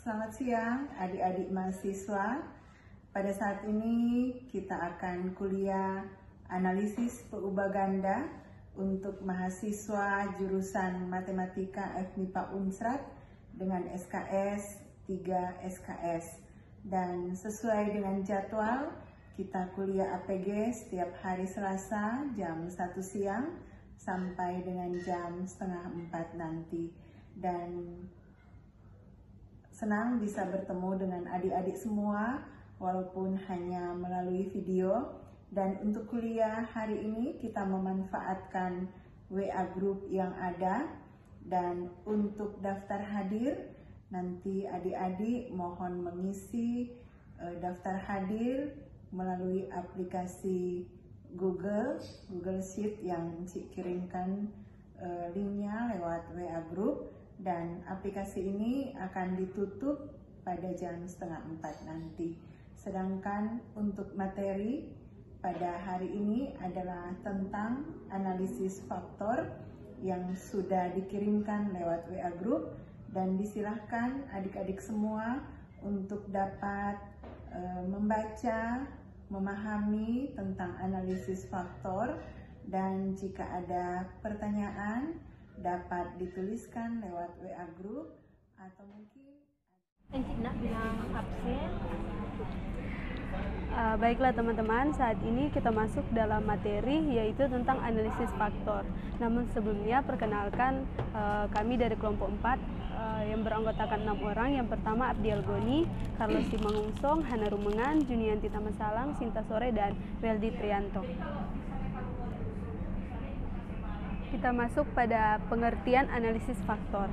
Selamat siang adik-adik mahasiswa. Pada saat ini kita akan kuliah analisis peubah ganda untuk mahasiswa jurusan Matematika FMIPA Unsrat dengan SKS 3 SKS. Dan sesuai dengan jadwal, kita kuliah APG setiap hari Selasa jam 1 siang sampai dengan jam setengah 4 nanti. Dan senang bisa bertemu dengan adik-adik semua walaupun hanya melalui video. Dan untuk kuliah hari ini kita memanfaatkan WA group yang ada. Dan untuk daftar hadir nanti adik-adik mohon mengisi daftar hadir melalui aplikasi Google Sheet yang Cik kirimkan linknya lewat WA group. Dan aplikasi ini akan ditutup pada jam setengah 4 nanti. Sedangkan untuk materi pada hari ini adalah tentang analisis faktor yang sudah dikirimkan lewat WA group. Dan disilahkan adik-adik semua untuk dapat membaca, memahami tentang analisis faktor. Dan jika ada pertanyaan dapat dituliskan lewat WA group atau mungkin Encik nak bilang absen. Baiklah teman-teman, saat ini kita masuk dalam materi yaitu tentang analisis faktor. Namun sebelumnya perkenalkan kami dari kelompok 4 yang beranggotakan 6 orang. Yang pertama Abdi Algoni, Carlos Simangungsong, Hana Rumengan, Junianti Tamasalang, Sinta Sore, dan Weldy Trianto. Kita masuk pada pengertian analisis faktor.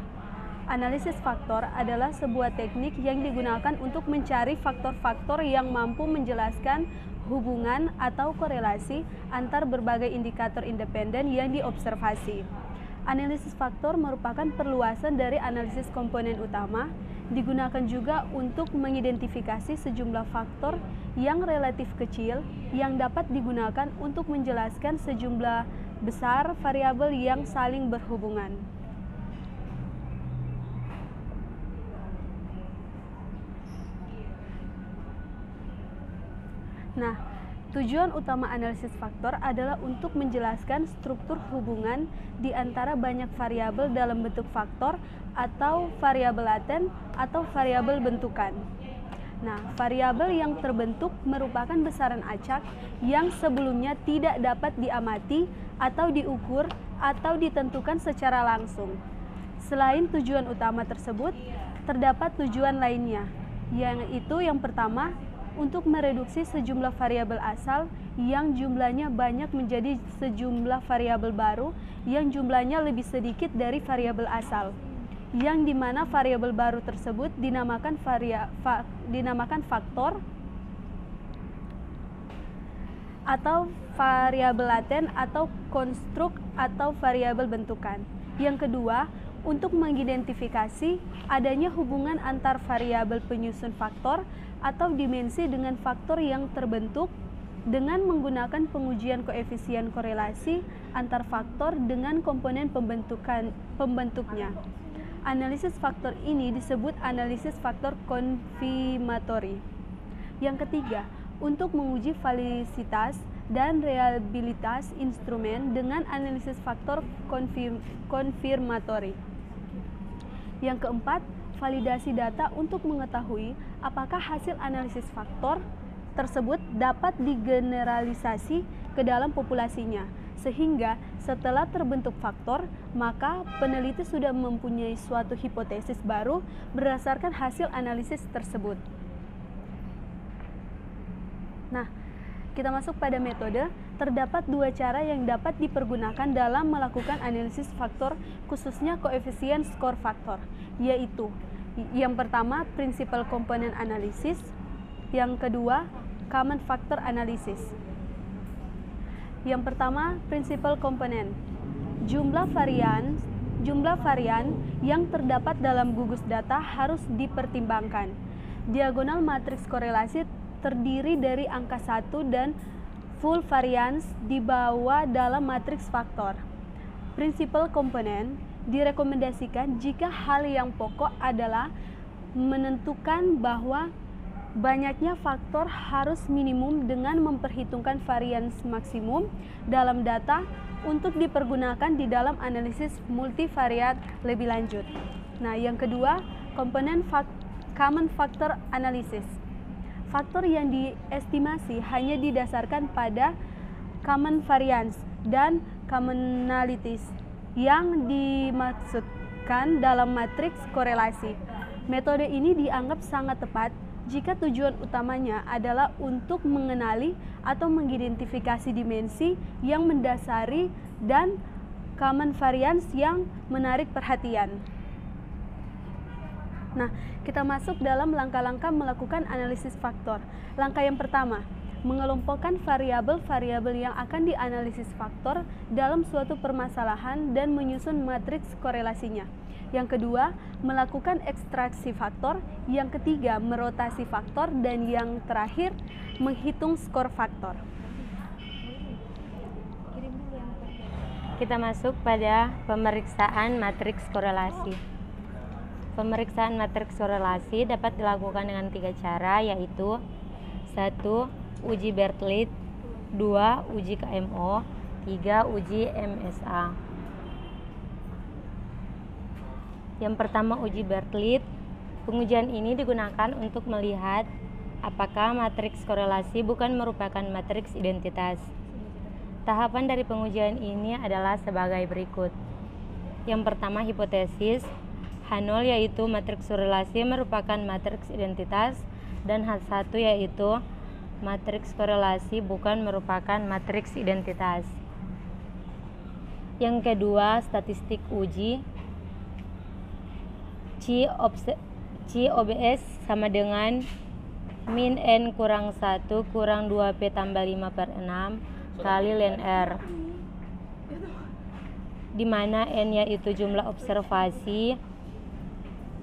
Analisis faktor adalah sebuah teknik yang digunakan untuk mencari faktor-faktor yang mampu menjelaskan hubungan atau korelasi antar berbagai indikator independen yang diobservasi. Analisis faktor merupakan perluasan dari analisis komponen utama, digunakan juga untuk mengidentifikasi sejumlah faktor yang relatif kecil yang dapat digunakan untuk menjelaskan sejumlah besar variabel yang saling berhubungan. Nah, tujuan utama analisis faktor adalah untuk menjelaskan struktur hubungan di antara banyak variabel dalam bentuk faktor atau variabel laten atau variabel bentukan. Nah, variabel yang terbentuk merupakan besaran acak yang sebelumnya tidak dapat diamati atau diukur atau ditentukan secara langsung. Selain tujuan utama tersebut, terdapat tujuan lainnya, yaitu yang pertama, untuk mereduksi sejumlah variabel asal yang jumlahnya banyak menjadi sejumlah variabel baru yang jumlahnya lebih sedikit dari variabel asal, yang dimana variabel baru tersebut dinamakan faktor atau variabel laten atau konstruk atau variabel bentukan. Yang kedua, untuk mengidentifikasi adanya hubungan antar variabel penyusun faktor atau dimensi dengan faktor yang terbentuk dengan menggunakan pengujian koefisien korelasi antar faktor dengan komponen pembentuknya. Analisis faktor ini disebut analisis faktor konfirmatori. Yang ketiga, untuk menguji valisitas dan reliabilitas instrumen dengan analisis faktor konfirmatori. Yang keempat, validasi data untuk mengetahui apakah hasil analisis faktor tersebut dapat digeneralisasi ke dalam populasinya. Sehingga setelah terbentuk faktor, maka peneliti sudah mempunyai suatu hipotesis baru berdasarkan hasil analisis tersebut. Nah, kita masuk pada metode. Terdapat dua cara yang dapat dipergunakan dalam melakukan analisis faktor, khususnya koefisien skor faktor, yaitu yang pertama principal component analysis, yang kedua common factor analysis. Yang pertama, principal component. Jumlah varian yang terdapat dalam gugus data harus dipertimbangkan. Diagonal matriks korelasi terdiri dari angka 1 dan full variance dibawa dalam matriks faktor. Principal component direkomendasikan jika hal yang pokok adalah menentukan bahwa banyaknya faktor harus minimum dengan memperhitungkan varians maksimum dalam data untuk dipergunakan di dalam analisis multivariat lebih lanjut. Nah, yang kedua, komponen common factor analysis. Faktor yang diestimasi hanya didasarkan pada common variance dan commonalities yang dimaksudkan dalam matriks korelasi. Metode ini dianggap sangat tepat jika tujuan utamanya adalah untuk mengenali atau mengidentifikasi dimensi yang mendasari dan common variance yang menarik perhatian. Nah, kita masuk dalam langkah-langkah melakukan analisis faktor. Langkah yang pertama, mengelompokkan variabel-variabel yang akan dianalisis faktor dalam suatu permasalahan dan menyusun matriks korelasinya. Yang kedua, melakukan ekstraksi faktor. Yang ketiga, merotasi faktor. Dan yang terakhir, menghitung skor faktor. Kita masuk pada pemeriksaan matriks korelasi. Pemeriksaan matriks korelasi dapat dilakukan dengan 3 cara, yaitu 1. Uji Bartlett, 2. Uji KMO, 3. Uji MSA. Yang pertama, uji Bartlett. Pengujian ini digunakan untuk melihat apakah matriks korelasi bukan merupakan matriks identitas. Tahapan dari pengujian ini adalah sebagai berikut. Yang pertama, hipotesis. H0 yaitu matriks korelasi merupakan matriks identitas, dan H1 yaitu matriks korelasi bukan merupakan matriks identitas. Yang kedua, statistik uji. C OBS sama dengan min N kurang 1 kurang 2P tambah 5/6 kali ln R, di mana N yaitu jumlah observasi,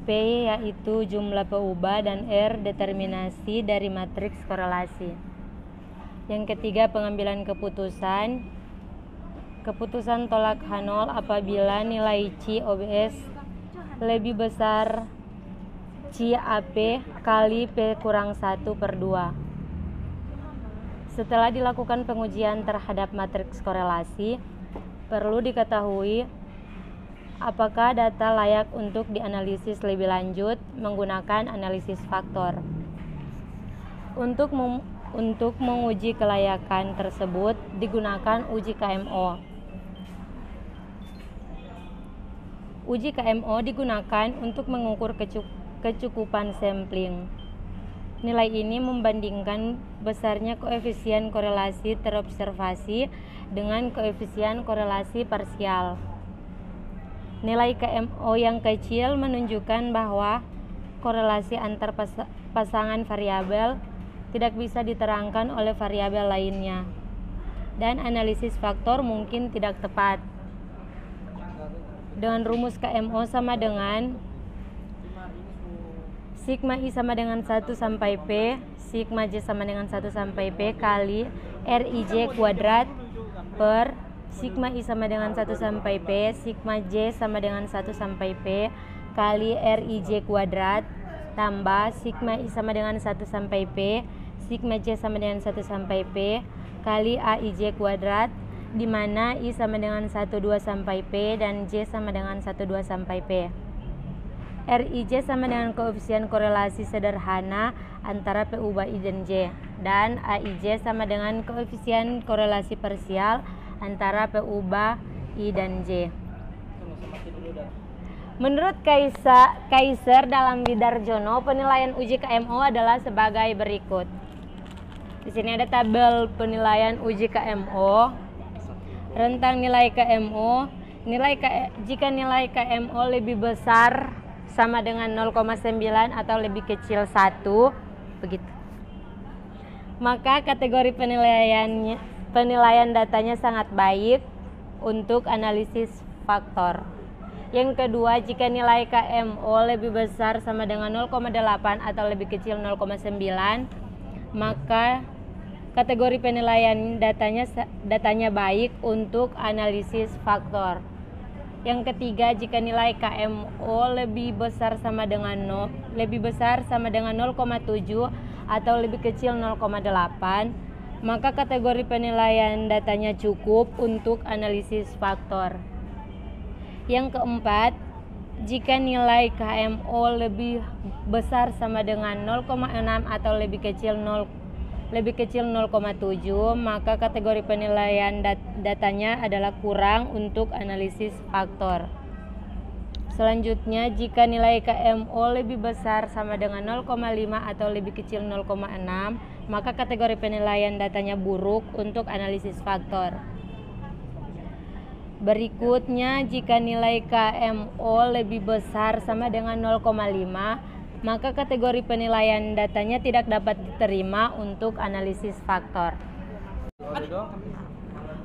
P yaitu jumlah peubah, dan R determinasi dari matriks korelasi. Yang ketiga, pengambilan keputusan. Keputusan tolak H0 apabila nilai C OBS lebih besar C AP kali P kurang 1/2. Setelah dilakukan pengujian terhadap matriks korelasi, perlu diketahui apakah data layak untuk dianalisis lebih lanjut menggunakan analisis faktor. Untuk menguji kelayakan tersebut digunakan uji KMO. Uji KMO digunakan untuk mengukur kecukupan sampling. Nilai ini membandingkan besarnya koefisien korelasi terobservasi dengan koefisien korelasi parsial. Nilai KMO yang kecil menunjukkan bahwa korelasi antar pasangan variabel tidak bisa diterangkan oleh variabel lainnya, dan analisis faktor mungkin tidak tepat. Dengan rumus KMO sama dengan sigma I sama dengan 1 sampai P, sigma J sama dengan 1 sampai P kali RIJ kuadrat per sigma I sama dengan 1 sampai P, sigma J sama dengan 1 sampai P kali RIJ kuadrat tambah sigma I sama dengan 1 sampai P, sigma J sama dengan 1 sampai P kali AIJ kuadrat, di mana I sama dengan 12 sampai P dan J sama dengan 12 sampai P. RIJ sama dengan koefisien korelasi sederhana antara PU by I dan J, dan AIJ sama dengan koefisien korelasi parsial antara PU by I dan J. Menurut Kaiser dalam Widarjono, penilaian uji KMO adalah sebagai berikut. Di sini ada tabel penilaian uji KMO. Rentang nilai KMO, jika nilai KMO lebih besar sama dengan 0,9 atau lebih kecil 1, begitu, maka kategori penilaian datanya sangat baik untuk analisis faktor. Yang kedua, jika nilai KMO lebih besar sama dengan 0,8 atau lebih kecil 0,9, maka kategori penilaian datanya baik untuk analisis faktor. Yang ketiga, jika nilai KMO lebih besar sama dengan 0,7 atau lebih kecil 0,8, maka kategori penilaian datanya cukup untuk analisis faktor. Yang keempat, jika nilai KMO lebih besar sama dengan 0,6 atau lebih kecil 0,7, maka kategori penilaian datanya adalah kurang untuk analisis faktor. Selanjutnya, jika nilai KMO lebih besar sama dengan 0,5 atau lebih kecil 0,6, maka kategori penilaian datanya buruk untuk analisis faktor. Berikutnya, jika nilai KMO lebih besar sama dengan 0,5, maka kategori penilaian datanya tidak dapat diterima untuk analisis faktor.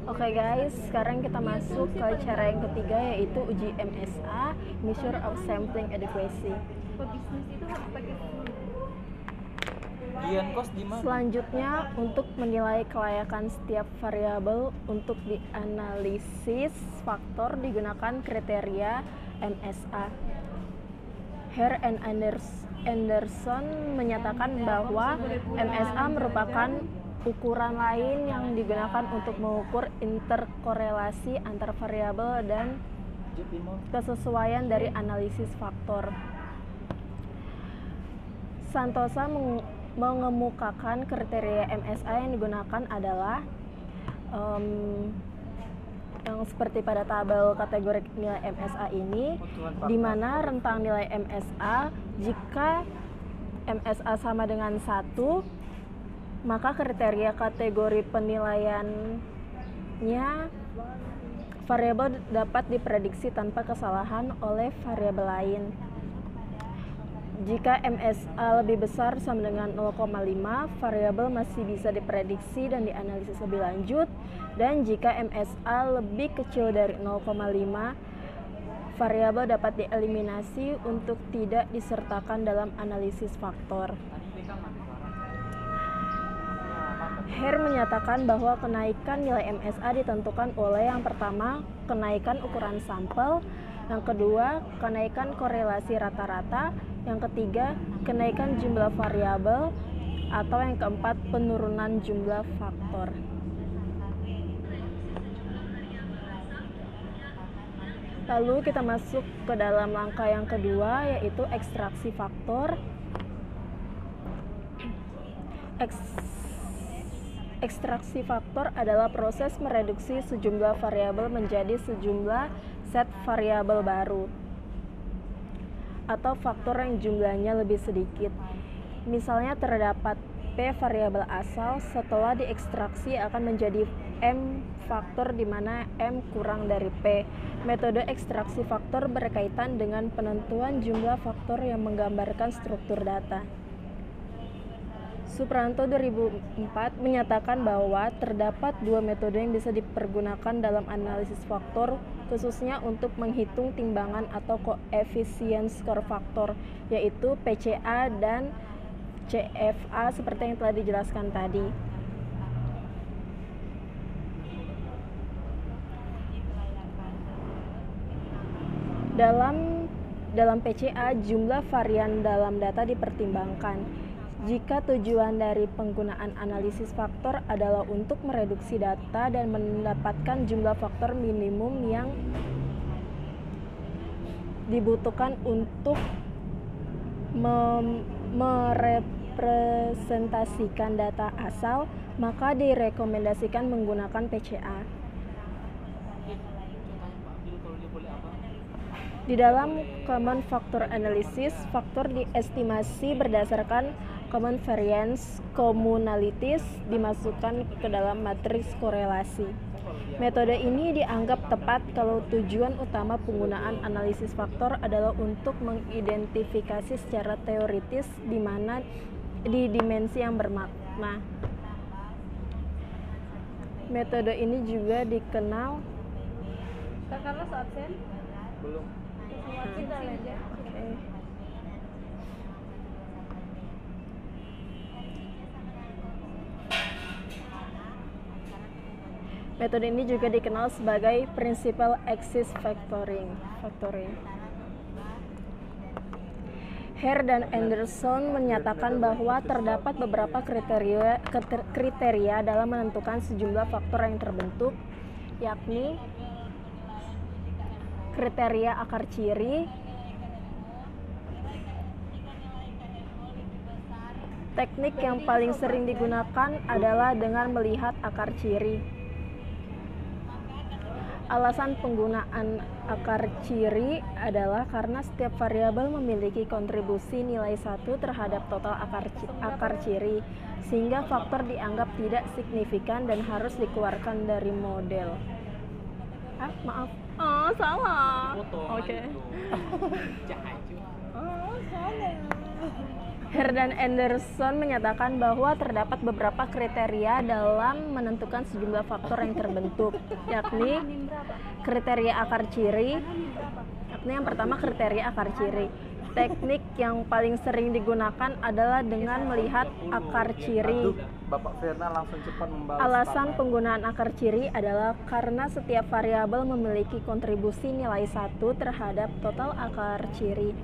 Oke guys, sekarang kita masuk ke cara yang ketiga, yaitu uji MSA, Measure of Sampling Adequacy. Selanjutnya, untuk menilai kelayakan setiap variabel untuk dianalisis faktor digunakan kriteria MSA. Hare and Anderson menyatakan bahwa MSA merupakan ukuran lain yang digunakan untuk mengukur interkorelasi antar variabel dan kesesuaian dari analisis faktor. Santosa mengemukakan kriteria MSA yang digunakan adalah yang seperti pada tabel kategori nilai MSA ini, di mana rentang nilai MSA, jika MSA sama dengan 1, maka kriteria kategori penilaiannya variabel dapat diprediksi tanpa kesalahan oleh variabel lain. Jika MSA lebih besar sama dengan 0,5, variabel masih bisa diprediksi dan dianalisis lebih lanjut. Dan jika MSA lebih kecil dari 0,5, variabel dapat dieliminasi untuk tidak disertakan dalam analisis faktor. Hare menyatakan bahwa kenaikan nilai MSA ditentukan oleh yang pertama, kenaikan ukuran sampel, yang kedua, kenaikan korelasi rata-rata, yang ketiga, kenaikan jumlah variabel, atau yang keempat, penurunan jumlah faktor. Lalu kita masuk ke dalam langkah yang kedua, yaitu ekstraksi faktor. Ekstraksi faktor adalah proses mereduksi sejumlah variabel menjadi sejumlah set variabel baru atau faktor yang jumlahnya lebih sedikit. Misalnya terdapat P variabel asal, setelah diekstraksi akan menjadi M faktor di mana M kurang dari P. Metode ekstraksi faktor berkaitan dengan penentuan jumlah faktor yang menggambarkan struktur data. Supranto 2004 menyatakan bahwa terdapat dua metode yang bisa dipergunakan dalam analisis faktor, khususnya untuk menghitung timbangan atau koefisien skor faktor, yaitu PCA dan CFA seperti yang telah dijelaskan tadi. Dalam PCA, jumlah varian dalam data dipertimbangkan. Jika tujuan dari penggunaan analisis faktor adalah untuk mereduksi data dan mendapatkan jumlah faktor minimum yang dibutuhkan untuk merepresentasikan data asal, maka direkomendasikan menggunakan PCA. Di dalam Common Factor Analysis, faktor diestimasi berdasarkan common variance commonalities dimasukkan ke dalam matriks korelasi. Metode ini dianggap tepat kalau tujuan utama penggunaan analisis faktor adalah untuk mengidentifikasi secara teoritis di dimensi yang bermakna. Metode ini juga dikenal. Kak Carlos absen? Belum. Kita aja. Oke. Metode ini juga dikenal sebagai Principal Axis Factoring. Hare dan Anderson menyatakan bahwa terdapat beberapa kriteria dalam menentukan sejumlah faktor yang terbentuk, yakni kriteria akar ciri, teknik yang paling sering digunakan adalah dengan melihat akar ciri. Alasan penggunaan akar ciri adalah karena setiap variabel memiliki kontribusi nilai 1 terhadap total akar ciri, sehingga faktor dianggap tidak signifikan dan harus dikeluarkan dari model. Maaf. Oh, salah. Oke. Hare dan Anderson menyatakan bahwa terdapat beberapa kriteria dalam menentukan sejumlah faktor yang terbentuk, yakni kriteria akar ciri. Yang pertama kriteria akar ciri. Teknik yang paling sering digunakan adalah dengan melihat akar ciri. Bapak Firna langsung cepat membalas. Alasan penggunaan akar ciri adalah karena setiap variabel memiliki kontribusi nilai 1 terhadap total akar ciri,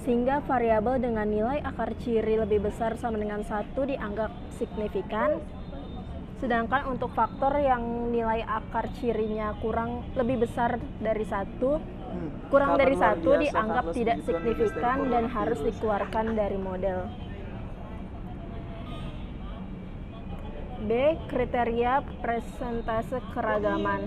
sehingga variabel dengan nilai akar ciri lebih besar sama dengan 1 dianggap signifikan, sedangkan untuk faktor yang nilai akar cirinya lebih besar dari 1 dianggap tidak signifikan dan harus dikeluarkan dari model. B. Kriteria presentase keragaman.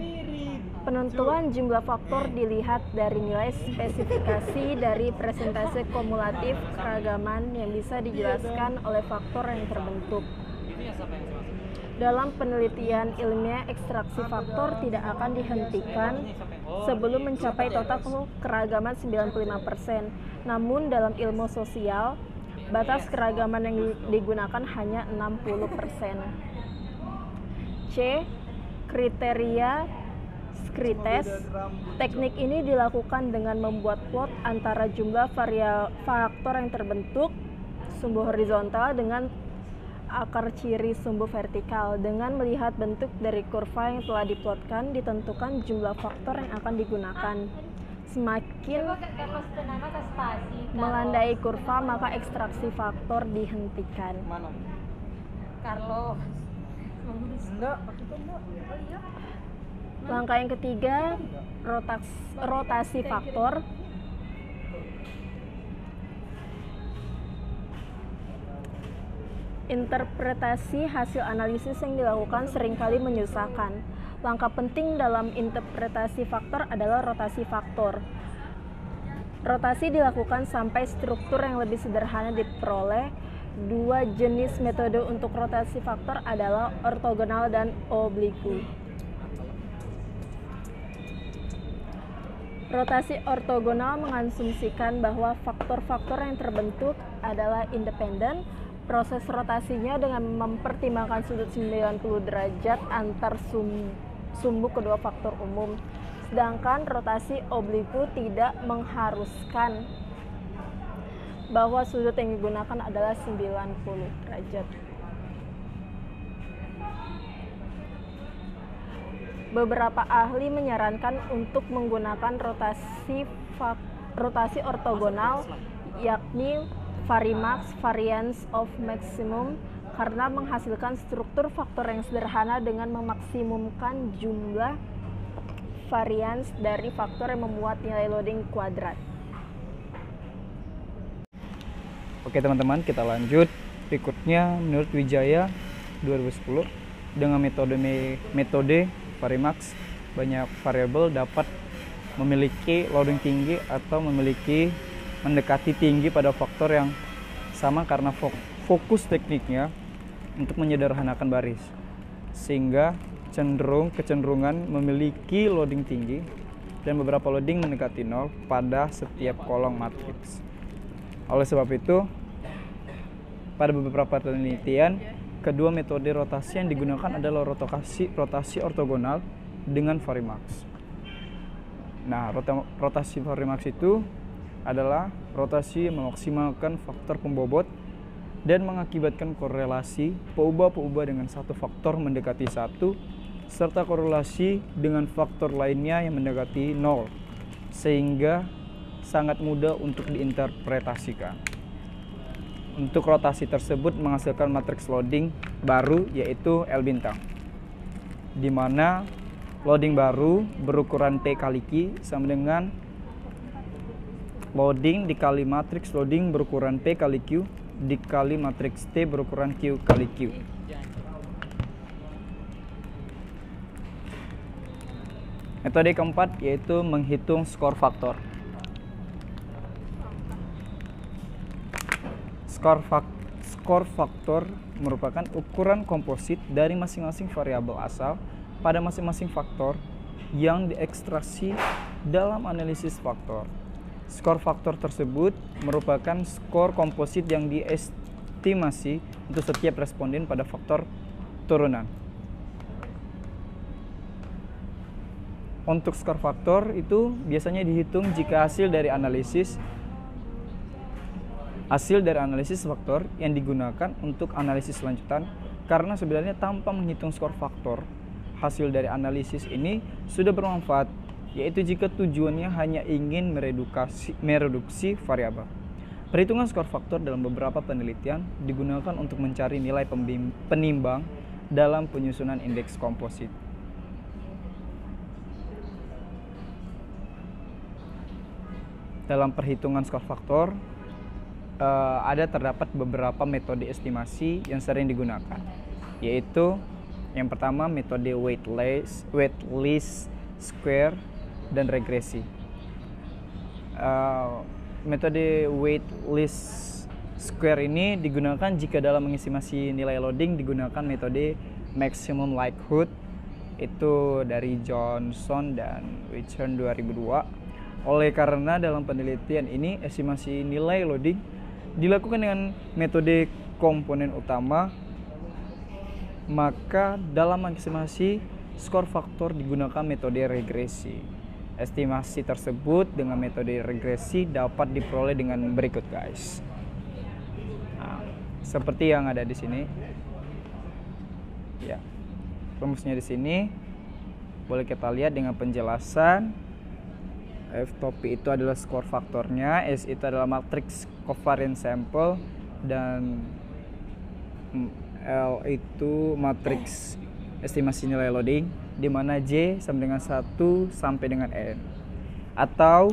Penentuan jumlah faktor dilihat dari nilai spesifikasi dari presentase kumulatif keragaman yang bisa dijelaskan oleh faktor yang terbentuk. Dalam penelitian ilmiah, ekstraksi faktor tidak akan dihentikan sebelum mencapai total keragaman 95%. Namun dalam ilmu sosial, batas keragaman yang digunakan hanya 60%. C. Kriteria Skrites. Teknik ini dilakukan dengan membuat plot antara jumlah faktor yang terbentuk sumbu horizontal dengan akar ciri sumbu vertikal. Dengan melihat bentuk dari kurva yang telah diplotkan, ditentukan jumlah faktor yang akan digunakan. Semakin melandai kurva, maka ekstraksi faktor dihentikan. Carlos. Langkah yang ketiga, rotasi faktor. Interpretasi hasil analisis yang dilakukan seringkali menyusahkan. Langkah penting dalam interpretasi faktor adalah rotasi faktor. Rotasi dilakukan sampai struktur yang lebih sederhana diperoleh. Dua jenis metode untuk rotasi faktor adalah ortogonal dan obliku. Rotasi ortogonal mengasumsikan bahwa faktor-faktor yang terbentuk adalah independen. Proses rotasinya dengan mempertimbangkan sudut 90 derajat antar sumbu kedua faktor umum. Sedangkan rotasi obliku tidak mengharuskan bahwa sudut yang digunakan adalah 90 derajat. Beberapa ahli menyarankan untuk menggunakan rotasi ortogonal, yakni Varimax, variance of maximum, karena menghasilkan struktur faktor yang sederhana dengan memaksimumkan jumlah varians dari faktor yang memuat nilai loading kuadrat. Oke teman-teman, kita lanjut. Berikutnya menurut Wijaya 2010, dengan metode Varimax, banyak variabel dapat memiliki loading tinggi atau mendekati tinggi pada faktor yang sama karena fokus tekniknya untuk menyederhanakan baris, sehingga kecenderungan memiliki loading tinggi dan beberapa loading mendekati 0 pada setiap kolom matriks. Oleh sebab itu, pada beberapa penelitian, kedua metode rotasi yang digunakan adalah rotasi ortogonal dengan Varimax. Nah, rotasi Varimax itu adalah rotasi yang memaksimalkan faktor pembobot dan mengakibatkan korelasi peubah-peubah dengan satu faktor mendekati 1, serta korelasi dengan faktor lainnya yang mendekati 0, sehingga sangat mudah untuk diinterpretasikan. Untuk rotasi tersebut menghasilkan matriks loading baru, yaitu L bintang, di mana loading baru berukuran P kali Q sama dengan loading dikali matriks loading berukuran P kali Q dikali matriks T berukuran Q kali Q. Metode keempat yaitu menghitung skor faktor. Skor faktor merupakan ukuran komposit dari masing-masing variabel asal pada masing-masing faktor yang diekstraksi dalam analisis faktor. Skor faktor tersebut merupakan skor komposit yang diestimasi untuk setiap responden pada faktor turunan. Untuk skor faktor itu biasanya dihitung jika hasil dari analisis faktor yang digunakan untuk analisis lanjutan, karena sebenarnya tanpa menghitung skor faktor, hasil dari analisis ini sudah bermanfaat, yaitu jika tujuannya hanya ingin mereduksi variabel. Perhitungan skor faktor dalam beberapa penelitian digunakan untuk mencari nilai penimbang dalam penyusunan indeks komposit. Dalam perhitungan skor faktor, terdapat beberapa metode estimasi yang sering digunakan, yaitu yang pertama metode weight least square dan regresi. Metode weight least square ini digunakan jika dalam mengestimasi nilai loading digunakan metode maximum likelihood, itu dari Johnson dan Wichern 2002. Oleh karena dalam penelitian ini estimasi nilai loading dilakukan dengan metode komponen utama, maka dalam mengestimasi skor faktor digunakan metode regresi. Estimasi tersebut dengan metode regresi dapat diperoleh dengan berikut, guys. Nah, seperti yang ada di sini. Ya. Rumusnya di sini. Boleh kita lihat dengan penjelasan. F topi itu adalah skor faktornya, S itu adalah matriks covariance sample, dan L itu matriks estimasi nilai loading, di mana J sama dengan 1 sampai dengan N. Atau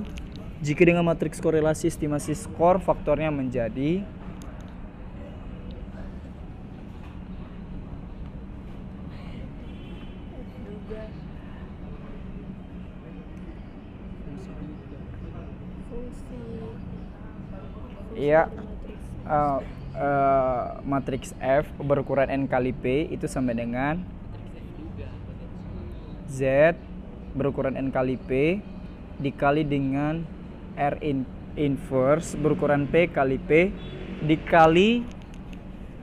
jika dengan matriks korelasi estimasi skor faktornya menjadi matriks F berukuran N kali P itu sama dengan Z berukuran N kali P dikali dengan R inverse berukuran P kali P dikali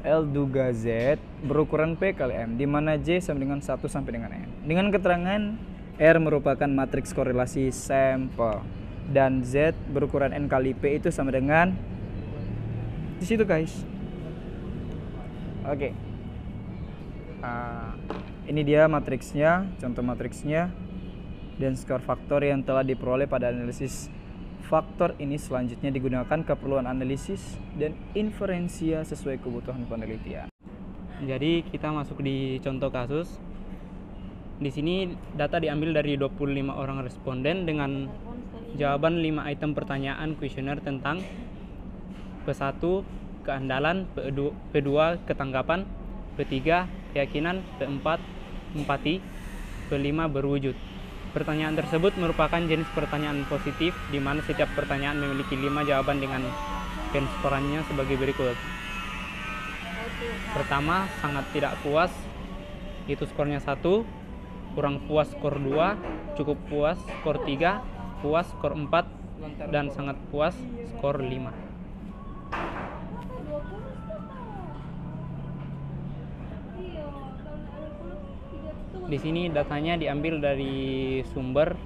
L duga Z berukuran P kali M, di mana J sama dengan 1 sampai dengan N. Dengan keterangan R merupakan matriks korelasi sampel dan Z berukuran N kali P itu sama dengan di situ, guys. Oke. Ini dia matriksnya, contoh matriksnya, dan skor faktor yang telah diperoleh pada analisis faktor ini selanjutnya digunakan keperluan analisis dan inferensia sesuai kebutuhan penelitian. Jadi kita masuk di contoh kasus. Di sini data diambil dari 25 orang responden dengan jawaban 5 item pertanyaan kuesioner tentang P1 keandalan, P2 ketanggapan, P3 keyakinan, P4 empati, P5 berwujud. Pertanyaan tersebut merupakan jenis pertanyaan positif di mana setiap pertanyaan memiliki 5 jawaban dengan skor-nya sebagai berikut. Pertama, sangat tidak puas, itu skornya 1, kurang puas skor 2, cukup puas skor 3, puas skor 4, dan sangat puas skor 5. Di sini datanya diambil dari sumber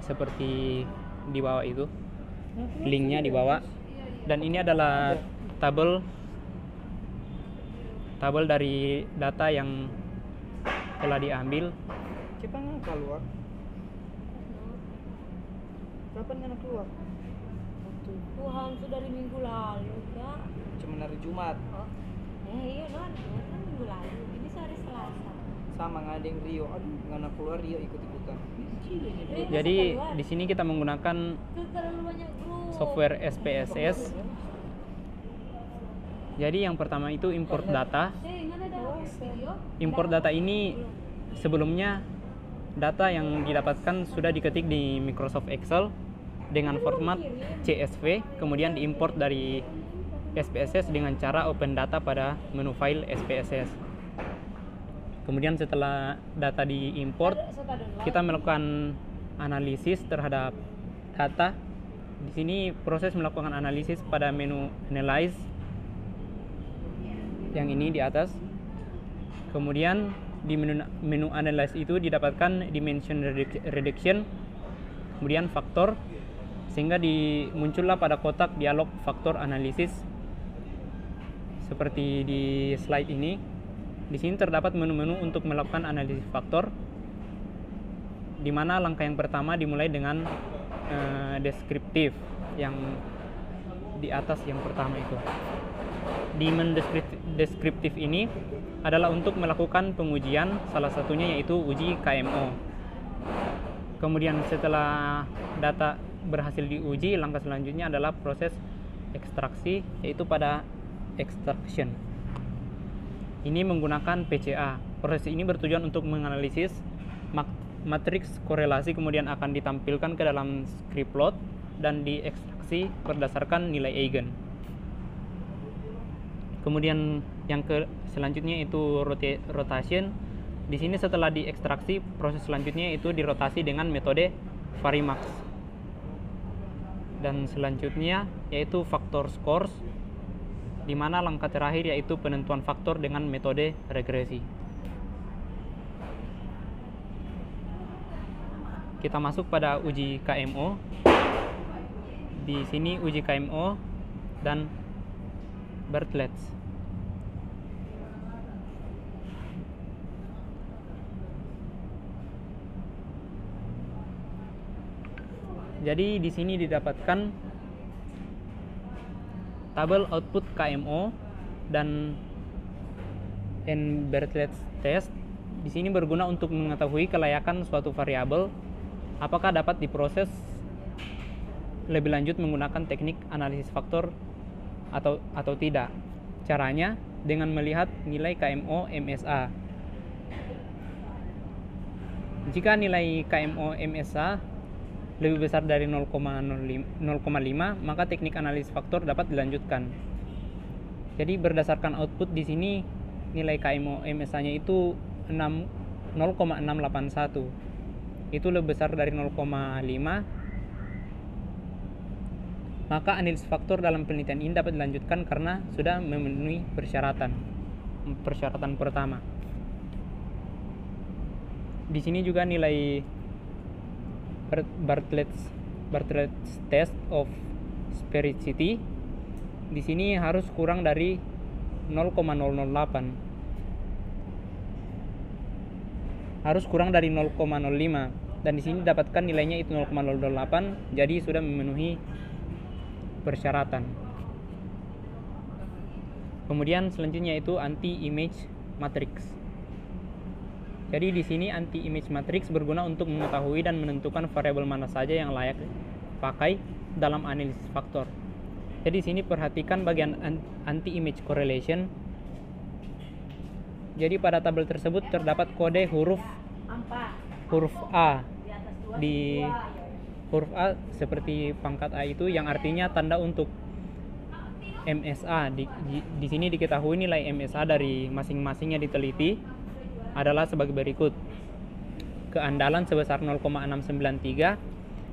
seperti di bawah itu, linknya di bawah, dan ini adalah tabel dari data yang telah diambil. Cepat nggak keluar? Kapan nggak keluar? Tuhan sudah dari minggu lalu kak. Cuma hari Jumat. Iya kan minggu lalu. Ini hari Selasa. Sama ngadeng Rio. Aduh, nggak keluar Rio ikut-ikutan. Jadi di sini kita menggunakan Terlalu banyak grup. software SPSS. Jadi yang pertama itu import data. Import data ini sebelumnya data yang didapatkan sudah diketik di Microsoft Excel dengan format CSV, kemudian diimport dari SPSS dengan cara open data pada menu file SPSS. Kemudian setelah data diimport, kita melakukan analisis terhadap data. Di sini proses melakukan analisis pada menu Analyze yang ini di atas. Kemudian di menu Analyze itu didapatkan Dimension Reduction, kemudian faktor, sehingga muncullah pada kotak dialog faktor analisis seperti di slide ini. Di sini terdapat menu-menu untuk melakukan analisis faktor, di mana langkah yang pertama dimulai dengan deskriptif yang di atas yang pertama itu. Di menu deskriptif ini adalah untuk melakukan pengujian, salah satunya yaitu uji KMO. Kemudian setelah data berhasil diuji, langkah selanjutnya adalah proses ekstraksi, yaitu pada extraction. Ini menggunakan PCA. Proses ini bertujuan untuk menganalisis matriks korelasi, kemudian akan ditampilkan ke dalam script plot dan diekstraksi berdasarkan nilai eigen. Kemudian yang selanjutnya itu rotation. Di sini setelah diekstraksi, proses selanjutnya itu dirotasi dengan metode Varimax. Dan selanjutnya yaitu factor scores, di mana langkah terakhir yaitu penentuan faktor dengan metode regresi. Kita masuk pada uji KMO. Di sini uji KMO dan Bartlett's. Jadi di sini didapatkan tabel output KMO dan Bartlett's test. Di sini berguna untuk mengetahui kelayakan suatu variabel apakah dapat diproses lebih lanjut menggunakan teknik analisis faktor atau tidak. Caranya dengan melihat nilai KMO MSA. Jika nilai KMO MSA lebih besar dari 0,5, maka teknik analisis faktor dapat dilanjutkan. Jadi berdasarkan output di sini nilai KMO MSA-nya itu 0,681. Itu lebih besar dari 0,5. Maka analisis faktor dalam penelitian ini dapat dilanjutkan karena sudah memenuhi persyaratan pertama. Di sini juga nilai Bartlett's test of sphericity di sini harus kurang dari 0,008. Harus kurang dari 0,05 dan di sini dapatkan nilainya itu 0,008, jadi sudah memenuhi persyaratan. Kemudian selanjutnya itu anti-image matrix. Jadi di sini anti-image matrix berguna untuk mengetahui dan menentukan variabel mana saja yang layak pakai dalam analisis faktor. Jadi di sini perhatikan bagian anti-image correlation. Jadi pada tabel tersebut terdapat kode huruf A. Di huruf A seperti pangkat A itu yang artinya tanda untuk MSA. Di sini diketahui nilai MSA dari masing-masingnya diteliti adalah sebagai berikut. Keandalan sebesar 0,693,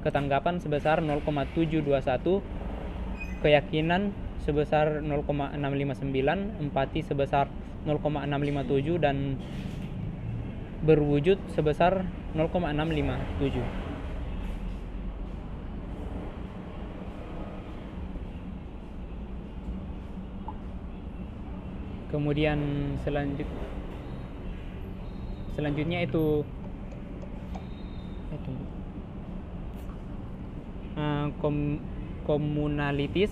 ketanggapan sebesar 0,721, keyakinan sebesar 0,659, empati sebesar 0,657 dan berwujud sebesar 0,657. Selanjutnya itu komunalitis.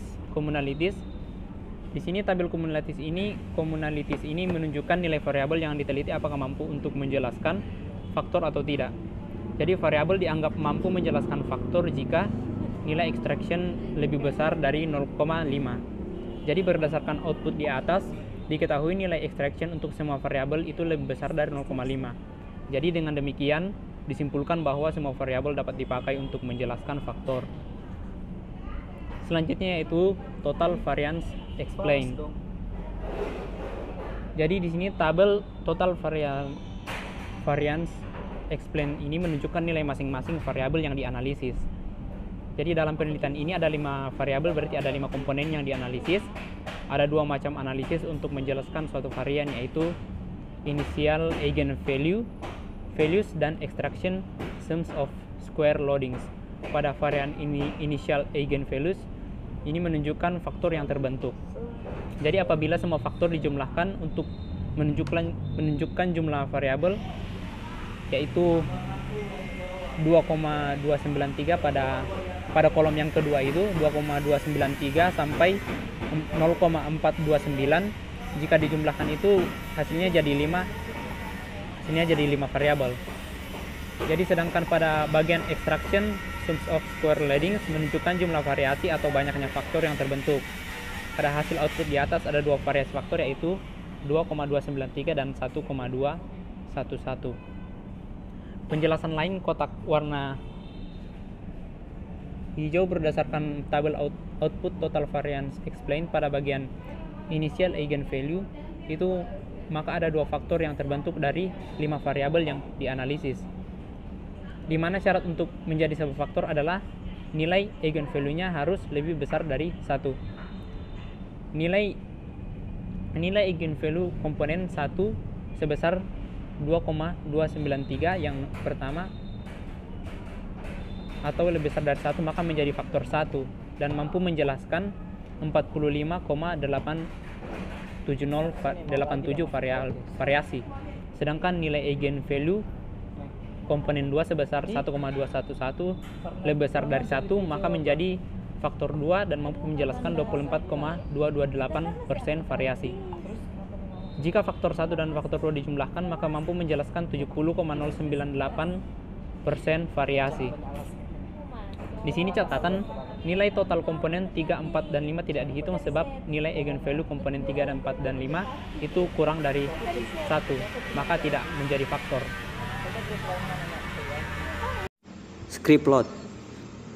Di sini tabel komunalitis ini menunjukkan nilai variabel yang diteliti apakah mampu untuk menjelaskan faktor atau tidak. Jadi variabel dianggap mampu menjelaskan faktor jika nilai extraction lebih besar dari 0,5. Jadi berdasarkan output di atas, diketahui nilai extraction untuk semua variabel itu lebih besar dari 0,5. Jadi dengan demikian disimpulkan bahwa semua variabel dapat dipakai untuk menjelaskan faktor. Selanjutnya yaitu total variance explain. Jadi di sini tabel total variance explain ini menunjukkan nilai masing-masing variabel yang dianalisis. Jadi dalam penelitian ini ada 5 variabel, berarti ada 5 komponen yang dianalisis. Ada 2 macam analisis untuk menjelaskan suatu varian, yaitu initial eigenvalue values dan extraction sums of square loadings. Pada varian ini initial eigenvalues ini menunjukkan faktor yang terbentuk. Jadi apabila semua faktor dijumlahkan untuk menunjukkan jumlah variabel, yaitu 2,293 pada kolom yang kedua itu 2,293 sampai 0,429. Jika dijumlahkan itu hasilnya jadi 5 variabel. Jadi sedangkan pada bagian extraction sums of square loadings menunjukkan jumlah variasi atau banyaknya faktor yang terbentuk. Pada hasil output di atas ada 2 variasi faktor, yaitu 2,293 dan 1,211. Penjelasan lain kotak warna hijau berdasarkan tabel output total variance explain pada bagian initial eigenvalue itu, maka ada 2 faktor yang terbentuk dari 5 variabel yang dianalisis. Di mana syarat untuk menjadi sebuah faktor adalah nilai eigenvalue-nya harus lebih besar dari 1. Nilai eigenvalue komponen 1 sebesar 2,293 yang pertama atau lebih besar dari 1, maka menjadi faktor 1 dan mampu menjelaskan 45,87087 variasi. Sedangkan nilai eigenvalue komponen 2 sebesar 1,211 lebih besar dari 1, maka menjadi faktor 2 dan mampu menjelaskan 24,228% variasi. Jika faktor 1 dan faktor 2 dijumlahkan, maka mampu menjelaskan 70,098% variasi. Di sini catatan, nilai total komponen 3, 4, dan 5 tidak dihitung sebab nilai eigenvalue komponen 3, dan 4, dan 5 itu kurang dari 1, maka tidak menjadi faktor. Script plot.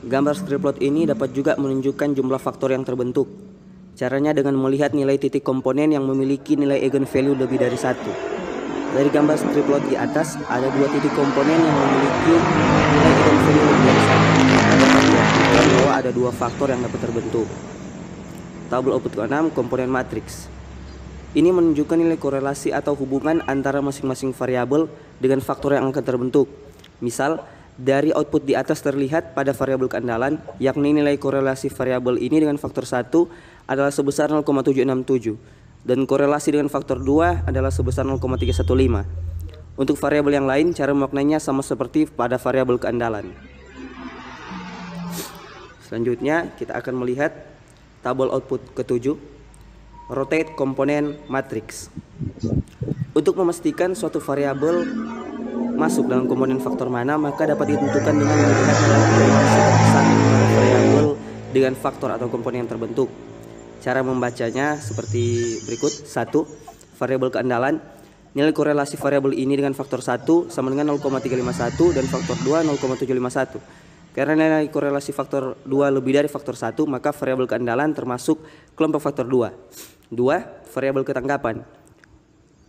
Gambar script plot ini dapat juga menunjukkan jumlah faktor yang terbentuk. Caranya dengan melihat nilai titik komponen yang memiliki nilai eigenvalue lebih dari 1. Dari gambar script plot di atas ada 2 titik komponen yang memiliki nilai eigenvalue lebih dari 1. Dan bahwa ada 2 faktor yang dapat terbentuk. Tabel output ke-6 komponen matriks. Ini menunjukkan nilai korelasi atau hubungan antara masing-masing variabel dengan faktor yang akan terbentuk. Misal, dari output di atas terlihat pada variabel keandalan, yakni nilai korelasi variabel ini dengan faktor 1 adalah sebesar 0,767 dan korelasi dengan faktor 2 adalah sebesar 0,315. Untuk variabel yang lain, cara memaknainya sama seperti pada variabel keandalan. Selanjutnya, kita akan melihat tabel output ke-7, rotate komponen matriks. Untuk memastikan suatu variabel masuk dalam komponen faktor mana, maka dapat ditentukan dengan melihat nilai korelasi terbesar antara variabel dengan faktor atau komponen yang terbentuk. Cara membacanya seperti berikut. 1. Variabel keandalan. Nilai korelasi variabel ini dengan faktor 1 sama dengan 0,351 dan faktor 2 0,751. Karena nilai korelasi faktor 2 lebih dari faktor 1, maka variabel keandalan termasuk kelompok faktor 2. 2. Variabel ketangkapan.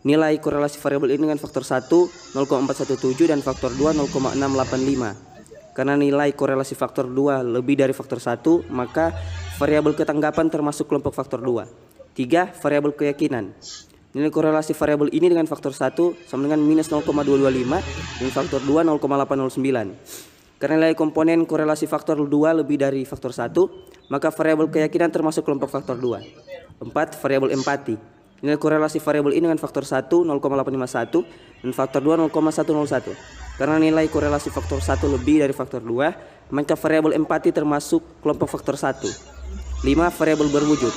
Nilai korelasi variabel ini dengan faktor 1 0,417 dan faktor 2 0,685. Karena nilai korelasi faktor 2 lebih dari faktor 1, maka variabel ketangkapan termasuk kelompok faktor 2. 3. Variabel keyakinan. Nilai korelasi variabel ini dengan faktor 1 sama dengan minus 0,225 dan faktor 2 0,809. Karena nilai komponen korelasi faktor 2 lebih dari faktor 1, maka variabel keyakinan termasuk kelompok faktor 2. 4. Variabel empati. Nilai korelasi variabel ini dengan faktor 1 0,851 dan faktor 2 0,101. Karena nilai korelasi faktor 1 lebih dari faktor 2, maka variabel empati termasuk kelompok faktor 1. 5. Variabel berwujud.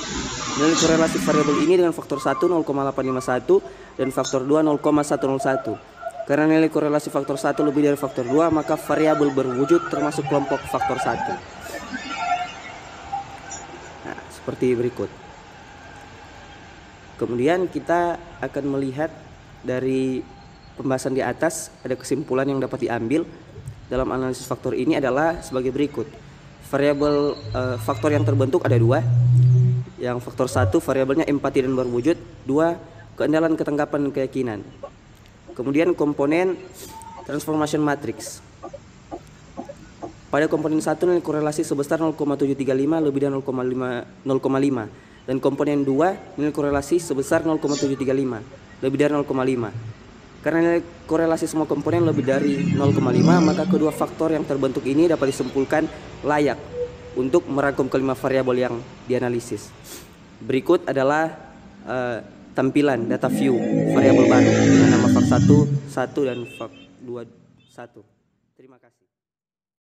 Nilai korelasi variabel ini dengan faktor 1 0,851 dan faktor 2 0,101. Karena nilai korelasi faktor 1 lebih dari faktor 2, maka variabel berwujud termasuk kelompok faktor 1. Nah, seperti berikut. Kemudian kita akan melihat dari pembahasan di atas, ada kesimpulan yang dapat diambil dalam analisis faktor ini adalah sebagai berikut. Variabel faktor yang terbentuk ada 2. Yang faktor 1 variabelnya empati dan berwujud, 2 keandalan, ketangkapan, dan keyakinan. Kemudian komponen transformation matrix. Pada komponen 1 nilai korelasi sebesar 0,735 lebih dari 0,5 dan komponen 2 nilai korelasi sebesar 0,735 lebih dari 0,5. Karena nilai korelasi semua komponen lebih dari 0,5, maka kedua faktor yang terbentuk ini dapat disimpulkan layak untuk merangkum kelima variabel yang dianalisis. Berikut adalah tampilan data view variabel baru dengan nama fak1 1 dan fak2 1. Terima kasih.